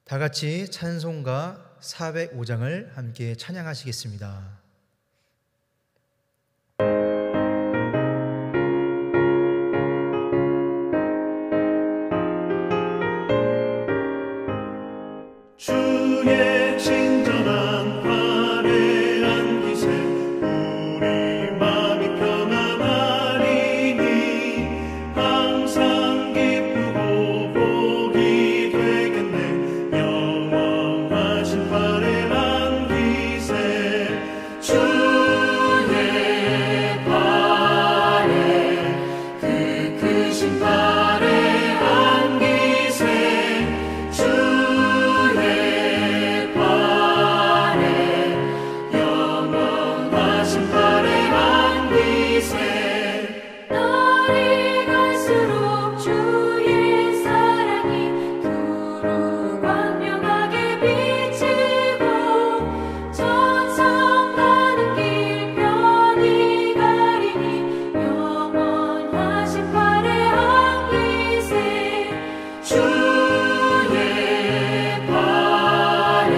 다 같이 찬송가 405장을 함께 찬양하시겠습니다. 주의 친절한 발에 안기세 우리 마음이 평안하리니 항상 기쁘고 복이 되겠네. 영원하신 발에 안기세 주의 발에 그 크신 발에 안기세 주의 발에 영원하신 발에 안기세 날이 갈수록 주의 사랑이 두루 광명하게 비치고 천상 가는 길 편히 가리니 영원하신 발에 안기세 주의 발에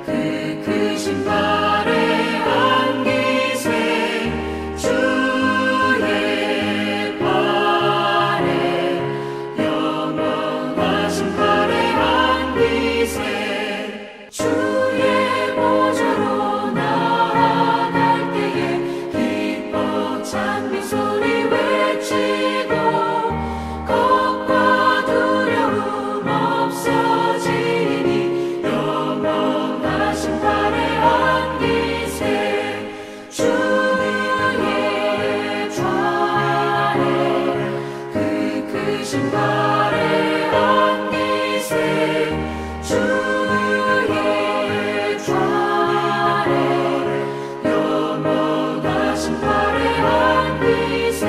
그 크신 발에 안기세 주의 발에 영원하신 발에 안기세 주의 보좌로 나아갈 때에 기뻐 찬미 소리 외치고 겁과 두려움 없어지니 영원하신 발에 안기세 주의 좌에 그 크신 발에 안기세 주의 좌에 영원하신 발에 안기세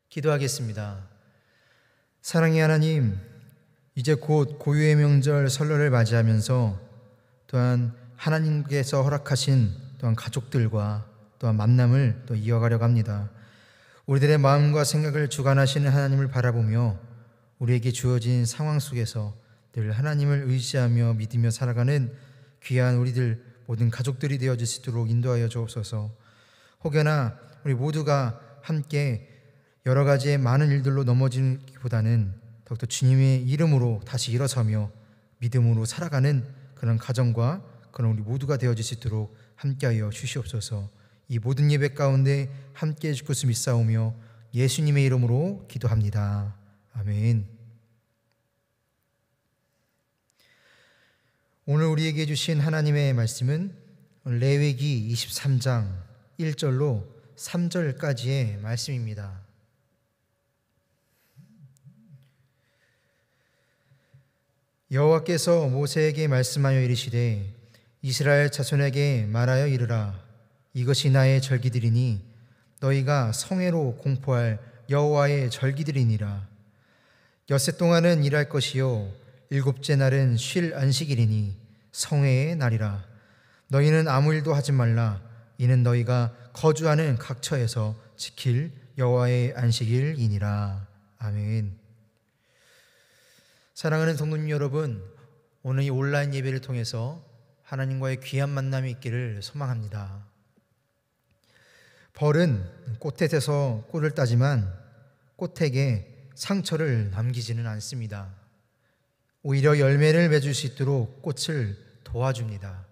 기도하겠습니다. 사랑의 하나님, 이제 곧 고유의 명절 설날을 맞이하면서 또한 하나님께서 허락하신 또한 가족들과 또한 만남을 또 이어가려고 합니다. 우리들의 마음과 생각을 주관하시는 하나님을 바라보며 우리에게 주어진 상황 속에서 늘 하나님을 의지하며 믿으며 살아가는 귀한 우리들 모든 가족들이 되어질 수 있도록 인도하여 주옵소서. 혹여나 우리 모두가 함께 여러 가지의 많은 일들로 넘어지기보다는 더욱더 주님의 이름으로 다시 일어서며 믿음으로 살아가는 그런 가정과 그런 우리 모두가 되어질 수 있도록 함께하여 주시옵소서. 이 모든 예배 가운데 함께해 줄 것을 믿사오며 예수님의 이름으로 기도합니다. 아멘. 오늘 우리에게 주신 하나님의 말씀은 레위기 23장 1절로 3절까지의 말씀입니다. 여호와께서 모세에게 말씀하여 이르시되 이스라엘 자손에게 말하여 이르라. 이것이 나의 절기들이니 너희가 성회로 공포할 여호와의 절기들이니라. 엿새 동안은 일할 것이요 일곱째 날은 쉴 안식일이니 성회의 날이라. 너희는 아무 일도 하지 말라. 이는 너희가 거주하는 각처에서 지킬 여호와의 안식일이니라. 아멘. 사랑하는 성도님 여러분, 오늘 이 온라인 예배를 통해서 하나님과의 귀한 만남이 있기를 소망합니다. 벌은 꽃텟에서 꿀을 따지만 꽃텟에 상처를 남기지는 않습니다. 오히려 열매를 맺을 수 있도록 꽃을 도와줍니다.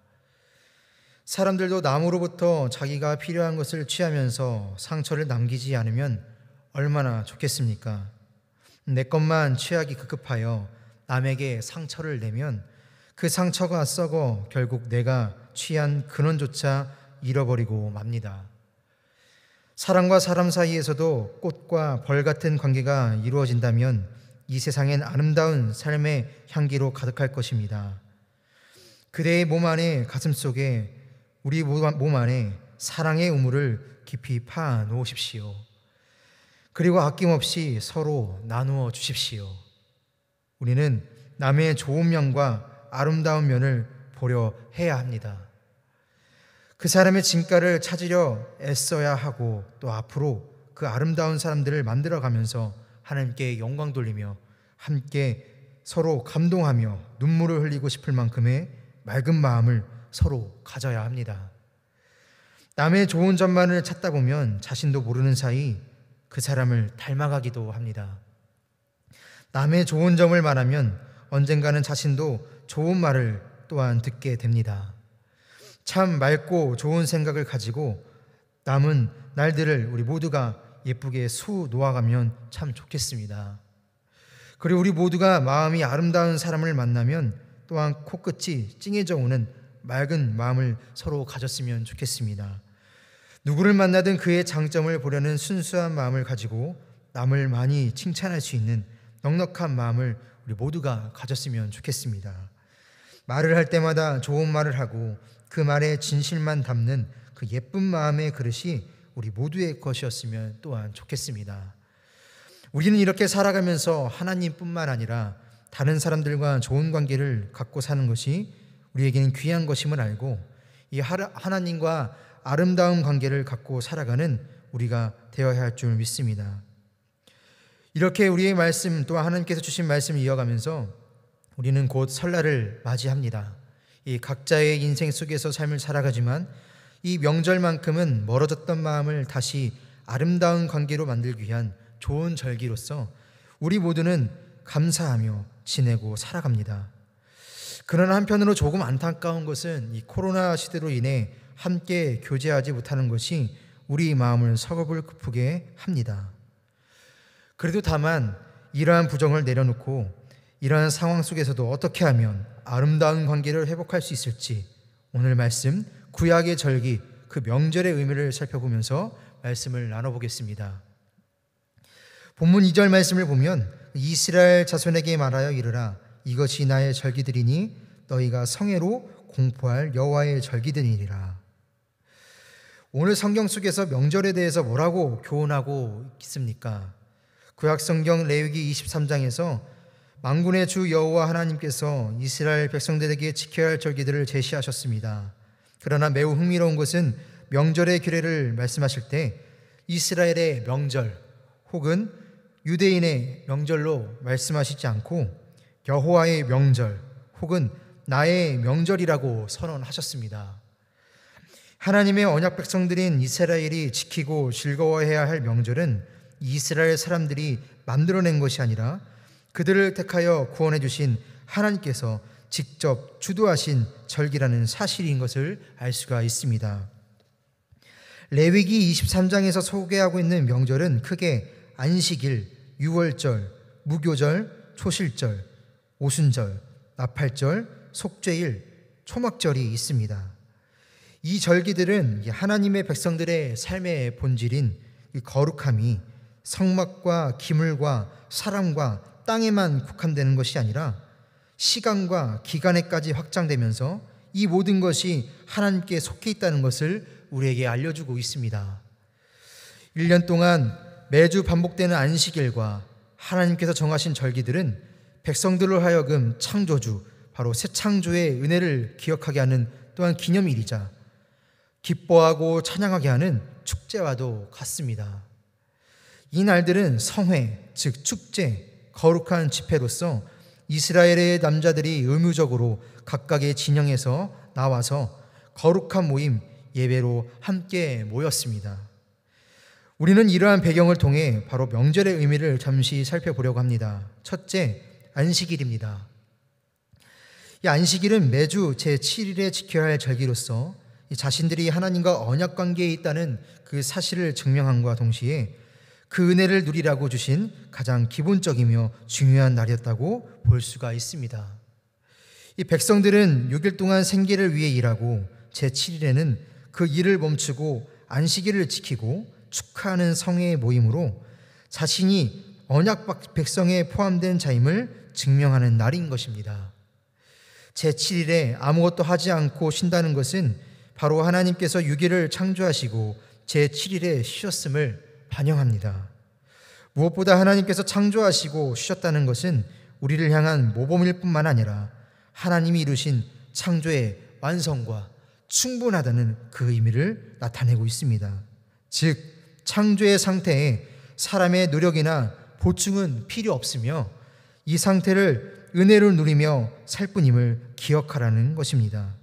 사람들도 나무로부터 자기가 필요한 것을 취하면서 상처를 남기지 않으면 얼마나 좋겠습니까? 내 것만 취하기 급급하여 남에게 상처를 내면 그 상처가 썩어 결국 내가 취한 근원조차 잃어버리고 맙니다. 사람과 사람 사이에서도 꽃과 벌 같은 관계가 이루어진다면 이 세상엔 아름다운 삶의 향기로 가득할 것입니다. 그대의 몸 안에, 가슴 속에, 우리 몸 안에 사랑의 우물을 깊이 파 놓으십시오. 그리고 아낌없이 서로 나누어 주십시오. 우리는 남의 좋은 면과 아름다운 면을 보려 해야 합니다. 그 사람의 진가를 찾으려 애써야 하고 또 앞으로 그 아름다운 사람들을 만들어가면서 하나님께 영광 돌리며 함께 서로 감동하며 눈물을 흘리고 싶을 만큼의 맑은 마음을 서로 가져야 합니다. 남의 좋은 점만을 찾다 보면 자신도 모르는 사이 그 사람을 닮아가기도 합니다. 남의 좋은 점을 말하면 언젠가는 자신도 좋은 말을 또한 듣게 됩니다. 참 맑고 좋은 생각을 가지고 남은 날들을 우리 모두가 예쁘게 수놓아가면 참 좋겠습니다. 그리고 우리 모두가 마음이 아름다운 사람을 만나면 또한 코끝이 찡해져 오는 맑은 마음을 서로 가졌으면 좋겠습니다. 누구를 만나든 그의 장점을 보려는 순수한 마음을 가지고 남을 많이 칭찬할 수 있는 넉넉한 마음을 우리 모두가 가졌으면 좋겠습니다. 말을 할 때마다 좋은 말을 하고 그 말에 진실만 담는 그 예쁜 마음의 그릇이 우리 모두의 것이었으면 또한 좋겠습니다. 우리는 이렇게 살아가면서 하나님뿐만 아니라 다른 사람들과 좋은 관계를 갖고 사는 것이 우리에게는 귀한 것임을 알고 이 하나님과 아름다운 관계를 갖고 살아가는 우리가 되어야 할 줄 믿습니다. 이렇게 우리의 말씀 또한 하나님께서 주신 말씀을 이어가면서 우리는 곧 설날을 맞이합니다. 이 각자의 인생 속에서 삶을 살아가지만 이 명절만큼은 멀어졌던 마음을 다시 아름다운 관계로 만들기 위한 좋은 절기로서 우리 모두는 감사하며 지내고 살아갑니다. 그러나 한편으로 조금 안타까운 것은 이 코로나 시대로 인해 함께 교제하지 못하는 것이 우리 마음을 서글프게 합니다. 그래도 다만 이러한 부정을 내려놓고 이러한 상황 속에서도 어떻게 하면 아름다운 관계를 회복할 수 있을지 오늘 말씀 구약의 절기 그 명절의 의미를 살펴보면서 말씀을 나눠보겠습니다. 본문 2절 말씀을 보면 이스라엘 자손에게 말하여 이르라 이것이 나의 절기들이니 너희가 성회로 공포할 여호와의 절기들이니라. 오늘 성경 속에서 명절에 대해서 뭐라고 교훈하고 있습니까? 구약 성경 레위기 23장에서 만군의 주 여호와 하나님께서 이스라엘 백성들에게 지켜야 할 절기들을 제시하셨습니다. 그러나 매우 흥미로운 것은 명절의 규례를 말씀하실 때 이스라엘의 명절 혹은 유대인의 명절로 말씀하시지 않고 여호와의 명절 혹은 나의 명절이라고 선언하셨습니다. 하나님의 언약 백성들인 이스라엘이 지키고 즐거워해야 할 명절은 이스라엘 사람들이 만들어낸 것이 아니라 그들을 택하여 구원해 주신 하나님께서 직접 주도하신 절기라는 사실인 것을 알 수가 있습니다. 레위기 23장에서 소개하고 있는 명절은 크게 안식일, 유월절, 무교절, 초실절, 오순절, 나팔절, 속죄일, 초막절이 있습니다. 이 절기들은 하나님의 백성들의 삶의 본질인 거룩함이 성막과 기물과 사람과 땅에만 국한되는 것이 아니라 시간과 기간에까지 확장되면서 이 모든 것이 하나님께 속해 있다는 것을 우리에게 알려주고 있습니다. 1년 동안 매주 반복되는 안식일과 하나님께서 정하신 절기들은 백성들로 하여금 창조주, 바로 새 창조의 은혜를 기억하게 하는 또한 기념일이자 기뻐하고 찬양하게 하는 축제와도 같습니다. 이 날들은 성회, 즉 축제, 거룩한 집회로서 이스라엘의 남자들이 의무적으로 각각의 진영에서 나와서 거룩한 모임, 예배로 함께 모였습니다. 우리는 이러한 배경을 통해 바로 명절의 의미를 잠시 살펴보려고 합니다. 첫째, 안식일입니다. 이 안식일은 매주 제7일에 지켜야 할 절기로서 자신들이 하나님과 언약 관계에 있다는 그 사실을 증명함과 동시에 그 은혜를 누리라고 주신 가장 기본적이며 중요한 날이었다고 볼 수가 있습니다. 이 백성들은 6일 동안 생계를 위해 일하고 제7일에는 그 일을 멈추고 안식일을 지키고 축하하는 성회의 모임으로 자신이 언약 백성에 포함된 자임을 증명하는 날인 것입니다. 제7일에 아무것도 하지 않고 쉰다는 것은 바로 하나님께서 6일을 창조하시고 제7일에 쉬셨음을 반영합니다. 무엇보다 하나님께서 창조하시고 쉬셨다는 것은 우리를 향한 모범일 뿐만 아니라 하나님이 이루신 창조의 완성과 충분하다는 그 의미를 나타내고 있습니다. 즉 창조의 상태에 사람의 노력이나 보충은 필요 없으며 이 상태를 은혜로 누리며 살 뿐임을 기억하라는 것입니다.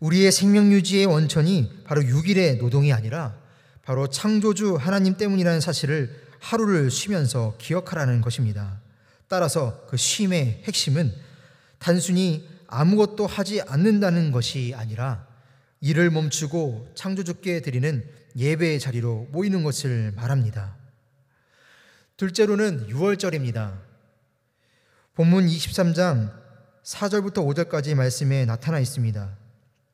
우리의 생명 유지의 원천이 바로 6일의 노동이 아니라 바로 창조주 하나님 때문이라는 사실을 하루를 쉬면서 기억하라는 것입니다. 따라서 그 쉼의 핵심은 단순히 아무것도 하지 않는다는 것이 아니라 일을 멈추고 창조주께 드리는 예배의 자리로 모이는 것을 말합니다. 둘째로는 유월절입니다. 본문 23장 4절부터 5절까지 말씀에 나타나 있습니다.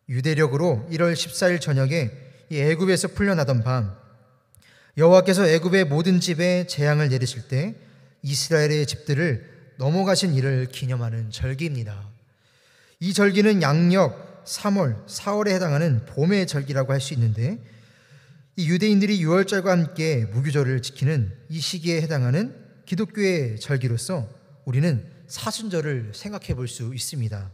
유대력으로 1월 14일 저녁에 이 애굽에서 풀려나던 밤 여호와께서 애굽의 모든 집에 재앙을 내리실 때 이스라엘의 집들을 넘어가신 일을 기념하는 절기입니다. 이 절기는 양력 3월, 4월에 해당하는 봄의 절기라고 할 수 있는데 이 유대인들이 유월절과 함께 무교절을 지키는 이 시기에 해당하는 기독교의 절기로서 우리는 사순절을 생각해 볼 수 있습니다.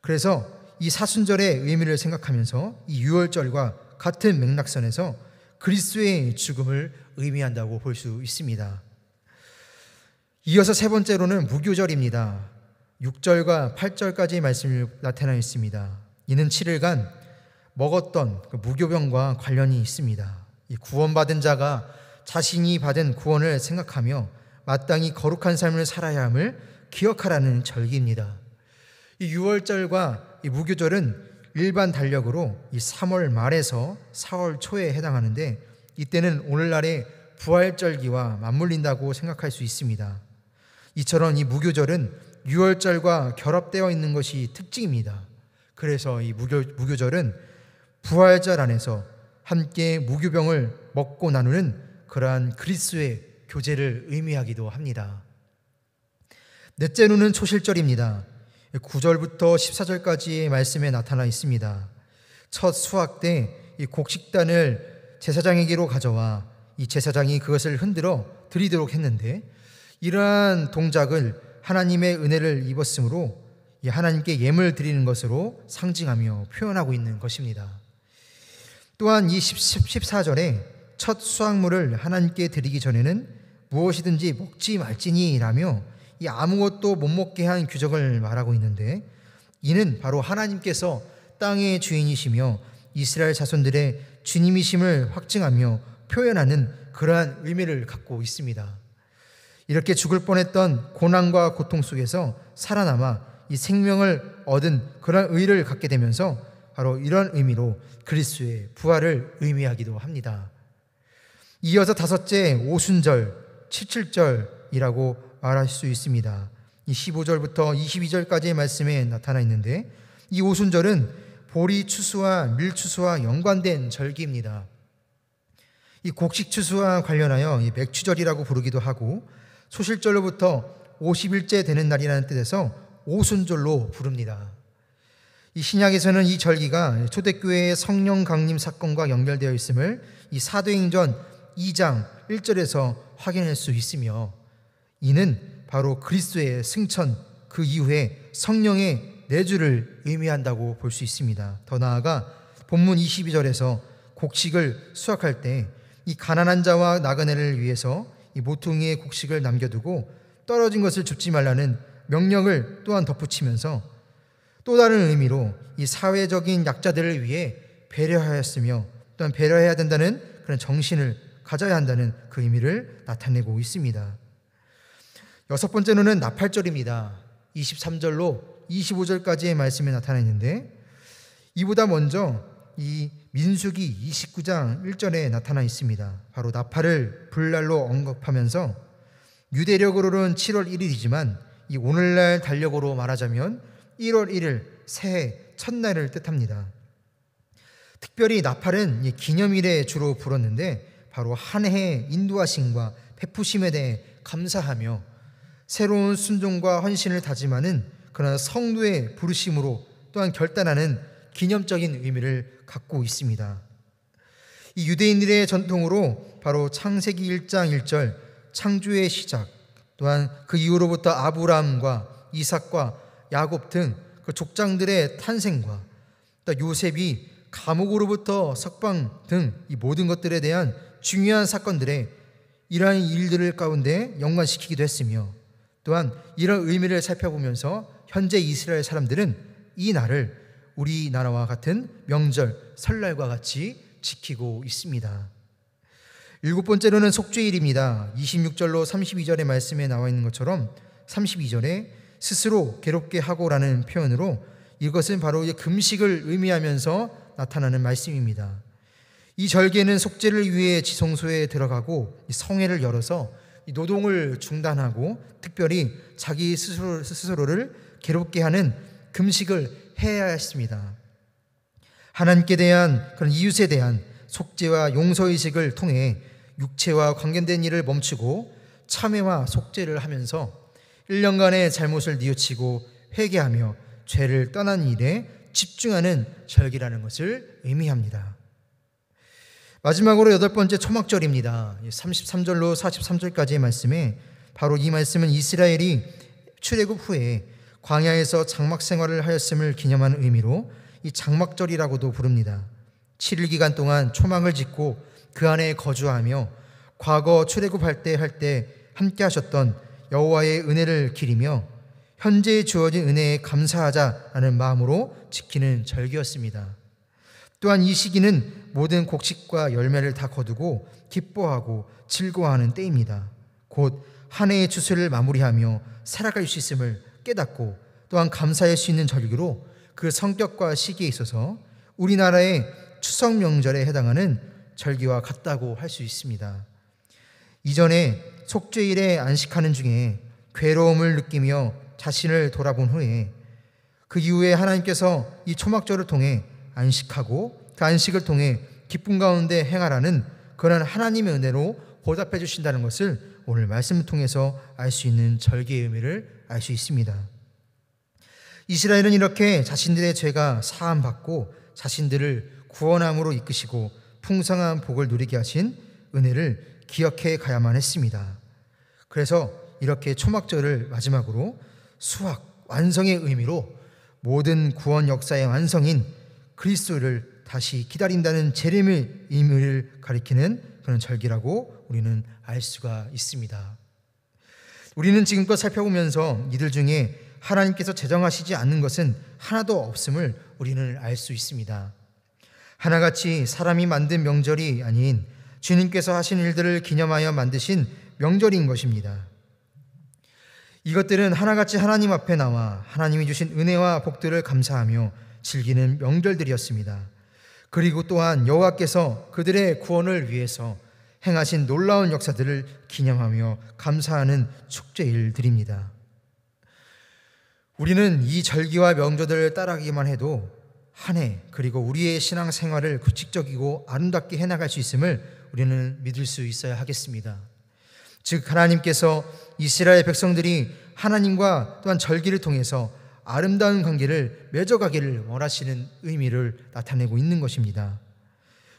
그래서 이 사순절의 의미를 생각하면서 이 유월절과 같은 맥락선에서 그리스도의 죽음을 의미한다고 볼 수 있습니다. 이어서 세 번째로는 무교절입니다. 6절과 8절까지의 말씀이 나타나 있습니다. 이는 7일간 먹었던 그 무교병과 관련이 있습니다. 이 구원받은 자가 자신이 받은 구원을 생각하며 마땅히 거룩한 삶을 살아야 함을 기억하라는 절기입니다. 이 6월절과 이 무교절은 일반 달력으로 이 3월 말에서 4월 초에 해당하는데 이때는 오늘날의 부활절기와 맞물린다고 생각할 수 있습니다. 이처럼 이 무교절은 6월절과 결합되어 있는 것이 특징입니다. 그래서 이 무교절은 부활절 안에서 함께 무교병을 먹고 나누는 그러한 그리스도의 교제를 의미하기도 합니다. 넷째로는 초실절입니다. 9절부터 14절까지의 말씀에 나타나 있습니다. 첫 수확 때 이 곡식단을 제사장에게로 가져와 이 제사장이 그것을 흔들어 드리도록 했는데 이러한 동작을 하나님의 은혜를 입었으므로 하나님께 예물 드리는 것으로 상징하며 표현하고 있는 것입니다. 또한 이 14절에 첫 수확물을 하나님께 드리기 전에는 무엇이든지 먹지 말지니라며 이 아무것도 못 먹게 한 규정을 말하고 있는데 이는 바로 하나님께서 땅의 주인이시며 이스라엘 자손들의 주님이심을 확증하며 표현하는 그러한 의미를 갖고 있습니다. 이렇게 죽을 뻔했던 고난과 고통 속에서 살아남아 이 생명을 얻은 그런 의를 갖게 되면서 바로 이런 의미로 그리스도의 부활을 의미하기도 합니다. 이어서 다섯째 오순절, 칠칠절이라고 말할 수 있습니다. 이 15절부터 22절까지의 말씀에 나타나 있는데 이 오순절은 보리 추수와 밀 추수와 연관된 절기입니다. 이 곡식 추수와 관련하여 이 맥추절이라고 부르기도 하고 소실절로부터 50일째 되는 날이라는 뜻에서 오순절로 부릅니다. 이 신약에서는 이 절기가 초대교회의 성령 강림 사건과 연결되어 있음을 이 사도행전 2장 1절에서 확인할 수 있으며 이는 바로 그리스도의 승천 그 이후에 성령의 내주를 의미한다고 볼 수 있습니다. 더 나아가 본문 22절에서 곡식을 수확할 때 이 가난한 자와 나그네를 위해서 이 모퉁이에 곡식을 남겨두고 떨어진 것을 줍지 말라는 명령을 또한 덧붙이면서 또 다른 의미로 이 사회적인 약자들을 위해 배려하였으며 또한 배려해야 된다는 그런 정신을 가져야 한다는 그 의미를 나타내고 있습니다. 여섯 번째로는 나팔절입니다. 23절로 25절까지의 말씀이 나타나 있는데 이보다 먼저 이 민수기 29장 1절에 나타나 있습니다. 바로 나팔을 불날로 언급하면서 유대력으로는 7월 1일이지만 이 오늘날 달력으로 말하자면 1월 1일 새해 첫날을 뜻합니다. 특별히 나팔은 기념일에 주로 불었는데 바로 한 해의 인도하심과 베푸심에 대해 감사하며 새로운 순종과 헌신을 다짐하는 그러나 성도의 부르심으로 또한 결단하는 기념적인 의미를 갖고 있습니다. 이 유대인들의 전통으로 바로 창세기 1장 1절 창조의 시작 또한 그 이후로부터 아브라함과 이삭과 야곱 등 그 족장들의 탄생과 또 요셉이 감옥으로부터 석방 등 이 모든 것들에 대한 중요한 사건들에 이러한 일들을 가운데 연관시키기도 했으며, 또한 이런 의미를 살펴보면서 현재 이스라엘 사람들은 이 날을 우리나라와 같은 명절 설날과 같이 지키고 있습니다. 일곱 번째로는 속죄일입니다. 26절로 32절의 말씀에 나와 있는 것처럼 32절에 스스로 괴롭게 하고라는 표현으로 이것은 바로 금식을 의미하면서 나타나는 말씀입니다. 이 절기에는 속죄를 위해 지성소에 들어가고 성회를 열어서 노동을 중단하고 특별히 자기 스스로를 괴롭게 하는 금식을 해야 했습니다. 하나님께 대한 그런 이웃에 대한 속죄와 용서의식을 통해 육체와 관계된 일을 멈추고 참회와 속죄를 하면서 1년간의 잘못을 뉘우치고 회개하며 죄를 떠난 일에 집중하는 절기라는 것을 의미합니다. 마지막으로 여덟 번째 초막절입니다. 33절로 43절까지의 말씀에 바로 이 말씀은 이스라엘이 출애굽 후에 광야에서 장막 생활을 하였음을 기념하는 의미로 이 장막절이라고도 부릅니다. 7일 기간 동안 초막을 짓고 그 안에 거주하며 과거 출애굽할 때 함께 하셨던 여호와의 은혜를 기리며 현재 주어진 은혜에 감사하자라는 마음으로 지키는 절기였습니다. 또한 이 시기는 모든 곡식과 열매를 다 거두고 기뻐하고 즐거워하는 때입니다. 곧 한 해의 추수를 마무리하며 살아갈 수 있음을 깨닫고 또한 감사할 수 있는 절기로 그 성격과 시기에 있어서 우리나라의 추석 명절에 해당하는 절기와 같다고 할 수 있습니다. 이전에 속죄일에 안식하는 중에 괴로움을 느끼며 자신을 돌아본 후에 그 이후에 하나님께서 이 초막절을 통해 안식하고 그 안식을 통해 기쁨 가운데 행하라는 그런 하나님의 은혜로 보답해 주신다는 것을 오늘 말씀을 통해서 알 수 있는 절기의 의미를 알 수 있습니다. 이스라엘은 이렇게 자신들의 죄가 사함받고 자신들을 구원함으로 이끄시고 풍성한 복을 누리게 하신 은혜를 기억해 가야만 했습니다. 그래서 이렇게 초막절을 마지막으로 수확, 완성의 의미로 모든 구원 역사의 완성인 그리스도를 다시 기다린다는 재림의 의미를 가리키는 그런 절기라고 우리는 알 수가 있습니다. 우리는 지금껏 살펴보면서 이들 중에 하나님께서 제정하시지 않는 것은 하나도 없음을 우리는 알 수 있습니다. 하나같이 사람이 만든 명절이 아닌 주님께서 하신 일들을 기념하여 만드신 명절인 것입니다. 이것들은 하나같이 하나님 앞에 나와 하나님이 주신 은혜와 복들을 감사하며 즐기는 명절들이었습니다. 그리고 또한 여호와께서 그들의 구원을 위해서 행하신 놀라운 역사들을 기념하며 감사하는 축제일들입니다. 우리는 이 절기와 명절들을 따라가기만 해도 한 해 그리고 우리의 신앙생활을 규칙적이고 아름답게 해나갈 수 있음을 우리는 믿을 수 있어야 하겠습니다. 즉 하나님께서 이스라엘 백성들이 하나님과 또한 절기를 통해서 아름다운 관계를 맺어가기를 원하시는 의미를 나타내고 있는 것입니다.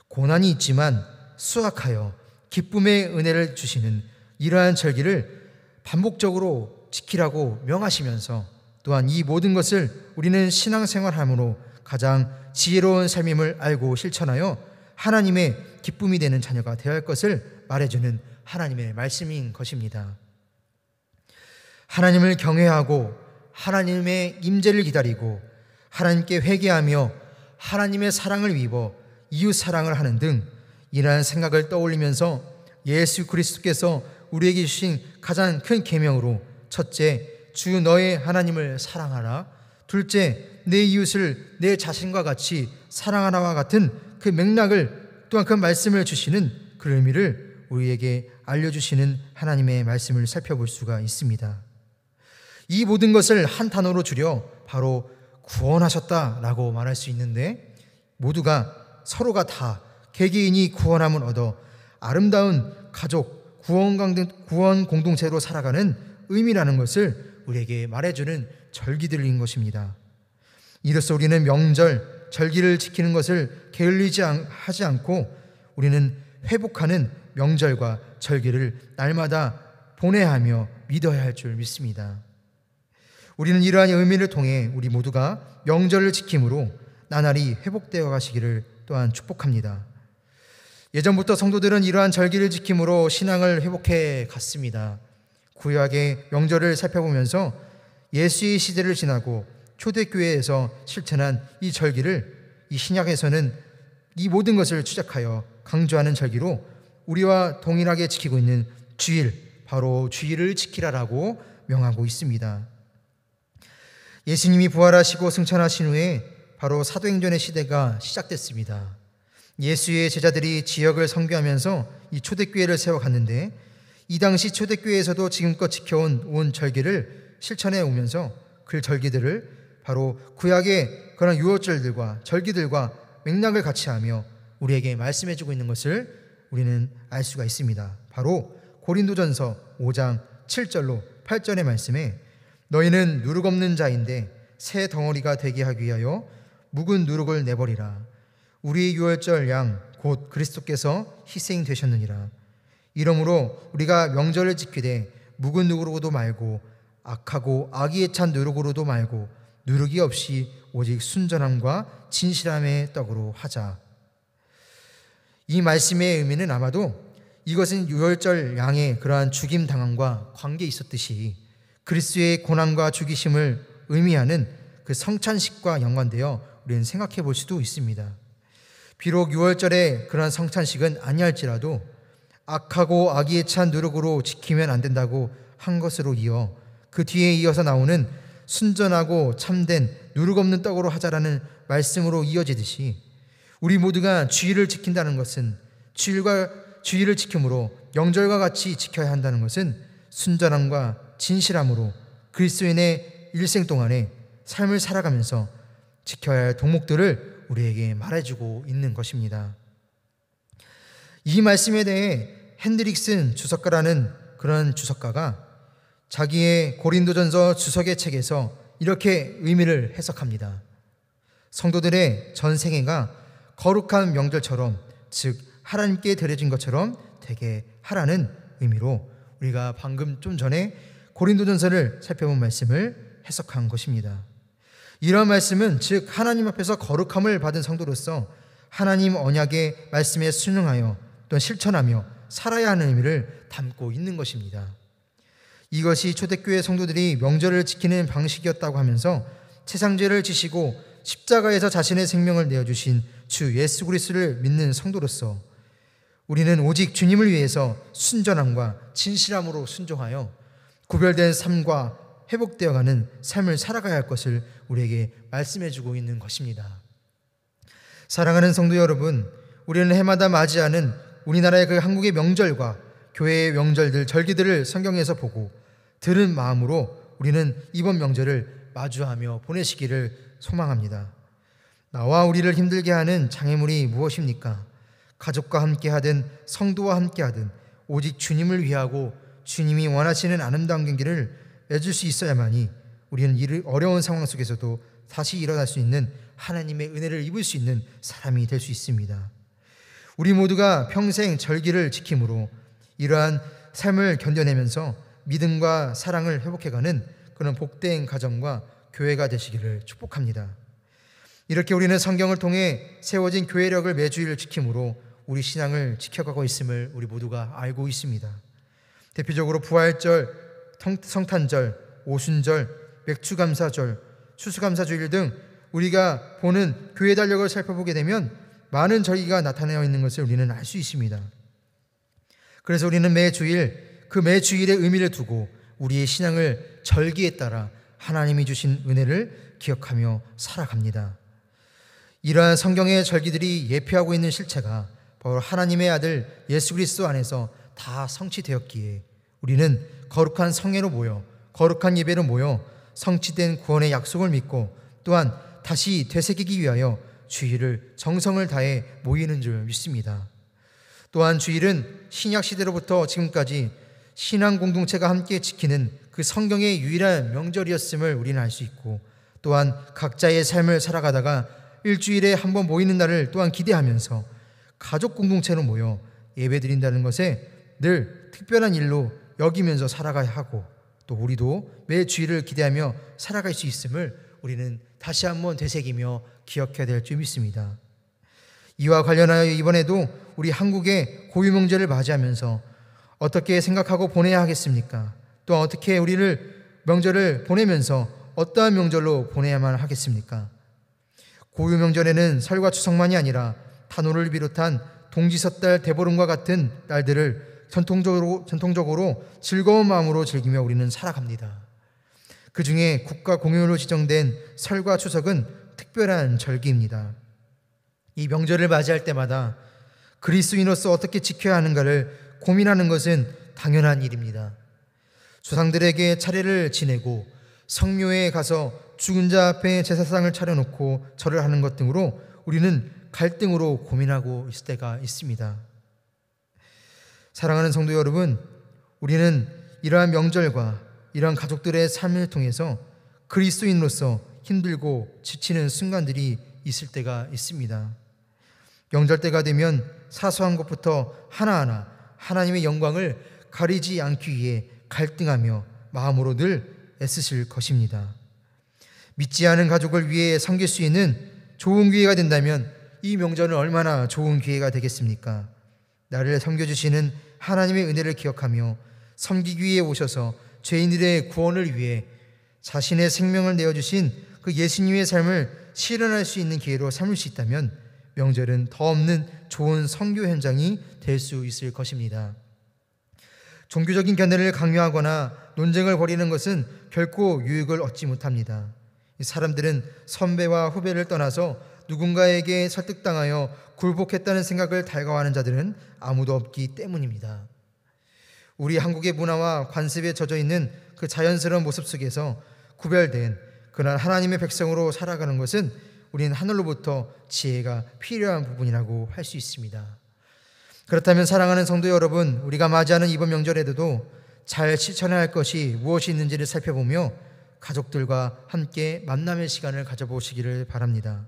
고난이 있지만 수확하여 기쁨의 은혜를 주시는 이러한 절기를 반복적으로 지키라고 명하시면서 또한 이 모든 것을 우리는 신앙생활함으로 가장 지혜로운 삶임을 알고 실천하여 하나님의 기쁨이 되는 자녀가 되어야 할 것을 말해주는 하나님의 말씀인 것입니다. 하나님을 경외하고 하나님의 임재를 기다리고 하나님께 회개하며 하나님의 사랑을 입어 이웃 사랑을 하는 등 이러한 생각을 떠올리면서 예수 그리스도께서 우리에게 주신 가장 큰 계명으로 첫째, 주 너의 하나님을 사랑하라. 둘째, 내 이웃을 내 자신과 같이 사랑하라와 같은 그 맥락을 또한 그 말씀을 주시는 그 의미를 우리에게 알려주시는 하나님의 말씀을 살펴볼 수가 있습니다. 이 모든 것을 한 단어로 줄여 바로 구원하셨다라고 말할 수 있는데, 모두가 서로가 다 개개인이 구원함을 얻어 아름다운 가족, 구원 공동체로 살아가는 의미라는 것을 우리에게 말해주는 절기들인 것입니다. 이로써 우리는 명절, 절기를 지키는 것을 게을리지 하지 않고 우리는 회복하는 명절과 절기를 날마다 보내야 하며 믿어야 할 줄 믿습니다. 우리는 이러한 의미를 통해 우리 모두가 명절을 지킴으로 나날이 회복되어 가시기를 또한 축복합니다. 예전부터 성도들은 이러한 절기를 지킴으로 신앙을 회복해 갔습니다. 구약의 명절을 살펴보면서 예수의 시대를 지나고 초대교회에서 실천한 이 절기를 이 신약에서는 이 모든 것을 추적하여 강조하는 절기로 우리와 동일하게 지키고 있는 주일, 바로 주일을 지키라라고 명하고 있습니다. 예수님이 부활하시고 승천하신 후에 바로 사도행전의 시대가 시작됐습니다. 예수의 제자들이 지역을 선교하면서 이 초대교회를 세워갔는데, 이 당시 초대교회에서도 지금껏 지켜온 절기를 실천해 오면서 그 절기들을 바로 구약의 그런 유월절들과 절기들과 맥락을 같이 하며 우리에게 말씀해 주고 있는 것을 우리는 알 수가 있습니다. 바로 고린도전서 5장 7절로 8절의 말씀에 너희는 누룩 없는 자인데 새 덩어리가 되게 하기 위하여 묵은 누룩을 내버리라. 우리 유월절 양 곧 그리스도께서 희생되셨느니라. 이러므로 우리가 명절을 지키되 묵은 누룩으로도 말고 악하고 악의에 찬 누룩으로도 말고 누룩이 없이 오직 순전함과 진실함의 떡으로 하자. 이 말씀의 의미는 아마도 이것은 유월절 양의 그러한 죽임 당함과 관계 있었듯이 그리스도의 고난과 죽이심을 의미하는 그 성찬식과 연관되어 우리는 생각해 볼 수도 있습니다. 비록 유월절에 그러한 성찬식은 아니할지라도 악하고 악의에 찬 누룩으로 지키면 안 된다고 한 것으로 이어 그 뒤에 이어서 나오는 순전하고 참된 누룩 없는 떡으로 하자라는 말씀으로 이어지듯이 우리 모두가 주일을 지킨다는 것은 주일을 지킴으로 명절과 같이 지켜야 한다는 것은 순전함과 진실함으로 그리스도인의 일생 동안에 삶을 살아가면서 지켜야 할 덕목들을 우리에게 말해주고 있는 것입니다. 이 말씀에 대해 핸드릭슨 주석가라는 그런 주석가가 자기의 고린도전서 주석의 책에서 이렇게 의미를 해석합니다. 성도들의 전 생애가 거룩한 명절처럼, 즉 하나님께 드려진 것처럼 되게 하라는 의미로 우리가 방금 좀 전에 고린도전서를 살펴본 말씀을 해석한 것입니다. 이러한 말씀은 즉 하나님 앞에서 거룩함을 받은 성도로서 하나님 언약의 말씀에 순응하여 또 실천하며 살아야 하는 의미를 담고 있는 것입니다. 이것이 초대교회 성도들이 명절을 지키는 방식이었다고 하면서 세상죄를 지시고 십자가에서 자신의 생명을 내어주신 주 예수 그리스도를 믿는 성도로서 우리는 오직 주님을 위해서 순전함과 진실함으로 순종하여 구별된 삶과 회복되어가는 삶을 살아가야 할 것을 우리에게 말씀해주고 있는 것입니다. 사랑하는 성도 여러분, 우리는 해마다 맞이하는 우리나라의 그 한국의 명절과 교회의 명절들, 절기들을 성경에서 보고 들은 마음으로 우리는 이번 명절을 마주하며 보내시기를 소망합니다. 나와 우리를 힘들게 하는 장애물이 무엇입니까? 가족과 함께하든 성도와 함께하든 오직 주님을 위하고 주님이 원하시는 아름다운 경기를 맺을 수 있어야만이 우리는 이 어려운 상황 속에서도 다시 일어날 수 있는 하나님의 은혜를 입을 수 있는 사람이 될 수 있습니다. 우리 모두가 평생 절기를 지킴으로 이러한 삶을 견뎌내면서 믿음과 사랑을 회복해가는 그런 복된 가정과 교회가 되시기를 축복합니다. 이렇게 우리는 성경을 통해 세워진 교회력을 매주일 지킴으로 우리 신앙을 지켜가고 있음을 우리 모두가 알고 있습니다. 대표적으로 부활절, 성탄절, 오순절, 맥주감사절, 추수감사주일 등 우리가 보는 교회 달력을 살펴보게 되면 많은 절기가 나타나어 있는 것을 우리는 알 수 있습니다. 그래서 우리는 매 주일의 의미를 두고 우리의 신앙을 절기에 따라 하나님이 주신 은혜를 기억하며 살아갑니다. 이러한 성경의 절기들이 예표하고 있는 실체가 바로 하나님의 아들 예수 그리스도 안에서 다 성취되었기에 우리는 거룩한 성회로 모여, 거룩한 예배로 모여 성취된 구원의 약속을 믿고 또한 다시 되새기기 위하여 주일을 정성을 다해 모이는 줄 믿습니다. 또한 주일은 신약 시대로부터 지금까지 신앙 공동체가 함께 지키는 그 성경의 유일한 명절이었음을 우리는 알 수 있고, 또한 각자의 삶을 살아가다가 일주일에 한 번 모이는 날을 또한 기대하면서 가족 공동체로 모여 예배드린다는 것에 늘 특별한 일로 여기면서 살아가야 하고, 또 우리도 매 주일을 기대하며 살아갈 수 있음을 우리는 다시 한번 되새기며 기억해야 될 줄 믿습니다. 이와 관련하여 이번에도 우리 한국의 고유명절을 맞이하면서 어떻게 생각하고 보내야 하겠습니까? 또 어떻게 우리를 명절을 보내면서 어떠한 명절로 보내야만 하겠습니까? 고유명절에는 설과 추석만이 아니라 단오를 비롯한 동지섣달, 대보름과 같은 날들을 전통적으로 즐거운 마음으로 즐기며 우리는 살아갑니다. 그 중에 국가 공휴일로 지정된 설과 추석은 특별한 절기입니다. 이 명절을 맞이할 때마다 그리스도인으로서 어떻게 지켜야 하는가를 고민하는 것은 당연한 일입니다. 조상들에게 차례를 지내고 성묘에 가서 죽은 자 앞에 제사상을 차려놓고 절을 하는 것 등으로 우리는 갈등으로 고민하고 있을 때가 있습니다. 사랑하는 성도 여러분, 우리는 이러한 명절과 이러한 가족들의 삶을 통해서 그리스도인으로서 힘들고 지치는 순간들이 있을 때가 있습니다. 명절 때가 되면 사소한 것부터 하나하나 하나님의 영광을 가리지 않기 위해 갈등하며 마음으로 늘 애쓰실 것입니다. 믿지 않은 가족을 위해 섬길 수 있는 좋은 기회가 된다면 이 명절은 얼마나 좋은 기회가 되겠습니까? 나를 섬겨주시는 하나님의 은혜를 기억하며 섬기기 위해 오셔서 죄인들의 구원을 위해 자신의 생명을 내어주신 그 예수님의 삶을 실현할 수 있는 기회로 삼을 수 있다면 명절은 더 없는 좋은 선교 현장이 될 수 있을 것입니다. 종교적인 견해를 강요하거나 논쟁을 벌이는 것은 결코 유익을 얻지 못합니다. 사람들은 선배와 후배를 떠나서 누군가에게 설득당하여 굴복했다는 생각을 달가워하는 자들은 아무도 없기 때문입니다. 우리 한국의 문화와 관습에 젖어 있는 그 자연스러운 모습 속에서 구별된 그러한 하나님의 백성으로 살아가는 것은 우리는 하늘로부터 지혜가 필요한 부분이라고 할 수 있습니다. 그렇다면 사랑하는 성도 여러분, 우리가 맞이하는 이번 명절에도 잘 실천해야 할 것이 무엇이 있는지를 살펴보며 가족들과 함께 만남의 시간을 가져보시기를 바랍니다.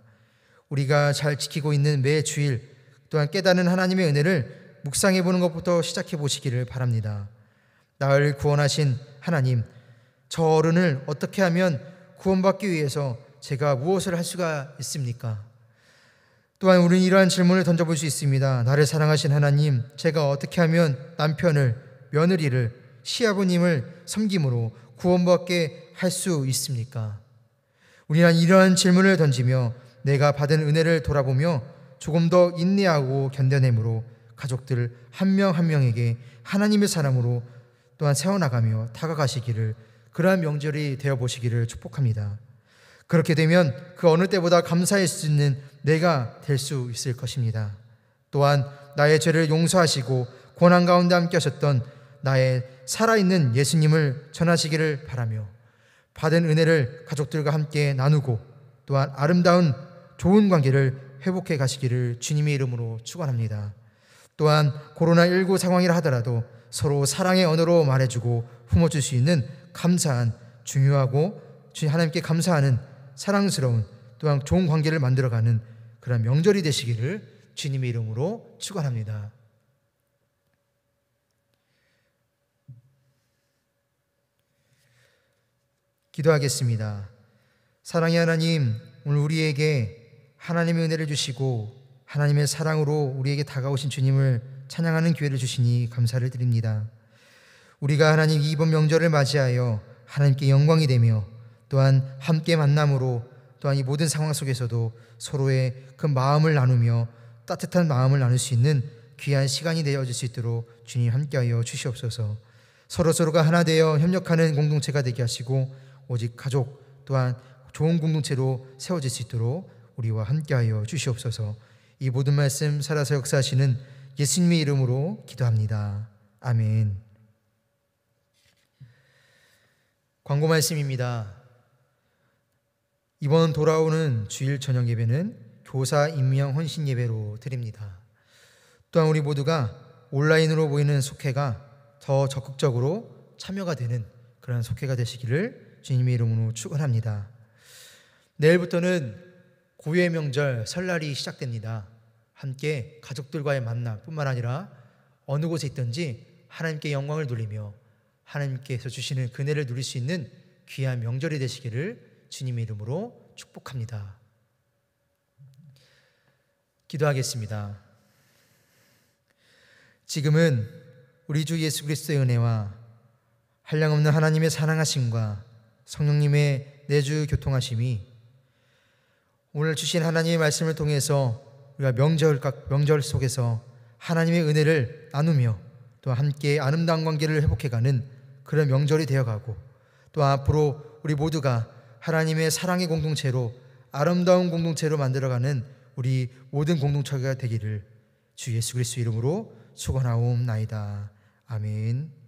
우리가 잘 지키고 있는 매 주일 또한 깨닫는 하나님의 은혜를 묵상해 보는 것부터 시작해 보시기를 바랍니다. 나를 구원하신 하나님, 저 어른을 어떻게 하면 구원받기 위해서 제가 무엇을 할 수가 있습니까? 또한 우리는 이러한 질문을 던져볼 수 있습니다. 나를 사랑하신 하나님, 제가 어떻게 하면 남편을, 며느리를, 시아버님을 섬김으로 구원받게 할 수 있습니까? 우리는 이러한 질문을 던지며 내가 받은 은혜를 돌아보며 조금 더 인내하고 견뎌내므로 가족들 한 명 한 명에게 하나님의 사람으로 또한 세워나가며 다가가시기를, 그러한 명절이 되어보시기를 축복합니다. 그렇게 되면 그 어느 때보다 감사할 수 있는 내가 될 수 있을 것입니다. 또한 나의 죄를 용서하시고 고난 가운데 함께 하셨던 나의 살아있는 예수님을 전하시기를 바라며 받은 은혜를 가족들과 함께 나누고 또한 아름다운 좋은 관계를 회복해 가시기를 주님의 이름으로 축원합니다. 또한 코로나19 상황이라 하더라도 서로 사랑의 언어로 말해주고 품어줄 수 있는 감사한, 중요하고 하나님께 감사하는 사랑스러운 또한 좋은 관계를 만들어가는 그런 명절이 되시기를 주님의 이름으로 축원합니다. 기도하겠습니다. 사랑의 하나님, 오늘 우리에게 하나님의 은혜를 주시고 하나님의 사랑으로 우리에게 다가오신 주님을 찬양하는 기회를 주시니 감사를 드립니다. 우리가 하나님 이번 명절을 맞이하여 하나님께 영광이 되며 또한 함께 만남으로 또한 이 모든 상황 속에서도 서로의 그 마음을 나누며 따뜻한 마음을 나눌 수 있는 귀한 시간이 되어질 수 있도록 주님 함께하여 주시옵소서. 서로서로가 하나 되어 협력하는 공동체가 되게 하시고 오직 가족 또한 좋은 공동체로 세워질 수 있도록 우리와 함께하여 주시옵소서. 이 모든 말씀 살아서 역사하시는 예수님의 이름으로 기도합니다. 아멘. 광고 말씀입니다. 이번 돌아오는 주일 저녁 예배는 교사 임명 헌신 예배로 드립니다. 또한 우리 모두가 온라인으로 모이는 속회가 더 적극적으로 참여가 되는 그런 속회가 되시기를 주님의 이름으로 축원합니다. 내일부터는 고유의 명절 설날이 시작됩니다. 함께 가족들과의 만남뿐만 아니라 어느 곳에 있든지 하나님께 영광을 돌리며 하나님께서 주시는 그 은혜를 누릴 수 있는 귀한 명절이 되시기를 주님의 이름으로 축복합니다. 기도하겠습니다. 지금은 우리 주 예수 그리스도의 은혜와 한량없는 하나님의 사랑하심과 성령님의 내주 교통하심이 오늘 주신 하나님의 말씀을 통해서 우리가 명절 속에서 하나님의 은혜를 나누며 또 함께 아름다운 관계를 회복해가는 그런 명절이 되어가고 또 앞으로 우리 모두가 하나님의 사랑의 공동체로 아름다운 공동체로 만들어가는 우리 모든 공동체가 되기를 주 예수 그리스도 이름으로 축원하옵나이다. 아멘.